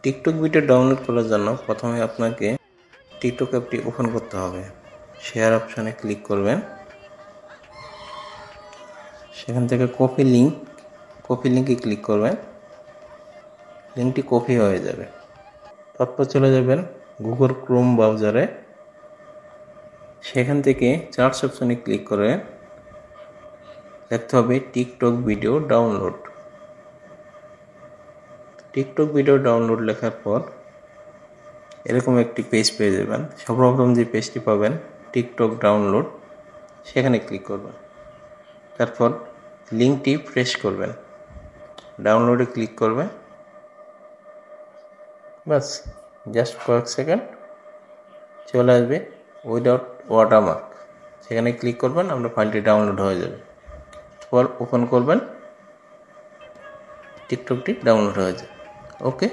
TikTok video download করার জন্য প্রথমে আপনাকে টিকটক অ্যাপটি ওপেন করতে হবে। শেয়ার অপশানে ক্লিক করবেন। সেখান থেকে কপি লিঙ্কে ক্লিক করবেন। লিঙ্কটি কপি হয়ে যাবে। তারপর চলে যাবেন গুগল ক্রোম ব্রাউজারে। সেখান থেকে সার্চ অপশানে ক্লিক করে লিখতে হবে TikTok video download. TikTok video download লেখার পর এরকম একটি পেজ পেয়ে যাবেন। সর্বপ্রথম যে পেজটি পাবেন টিকটক ডাউনলোড, সেখানে ক্লিক করবেন। তারপর লিঙ্কটি প্রেস করবেন, ডাউনলোডে ক্লিক করবেন। বাস জাস্ট কয়েক সেকেন্ড চলে আসবে উইদাউট ওয়াটারমার্ক। সেখানে ক্লিক করবেন, আপনার ফাইলটি ডাউনলোড হয়ে যাবে। পর ওপেন করবেন, টিকটকটি ডাউনলোড হয়ে যাবে। ওকে।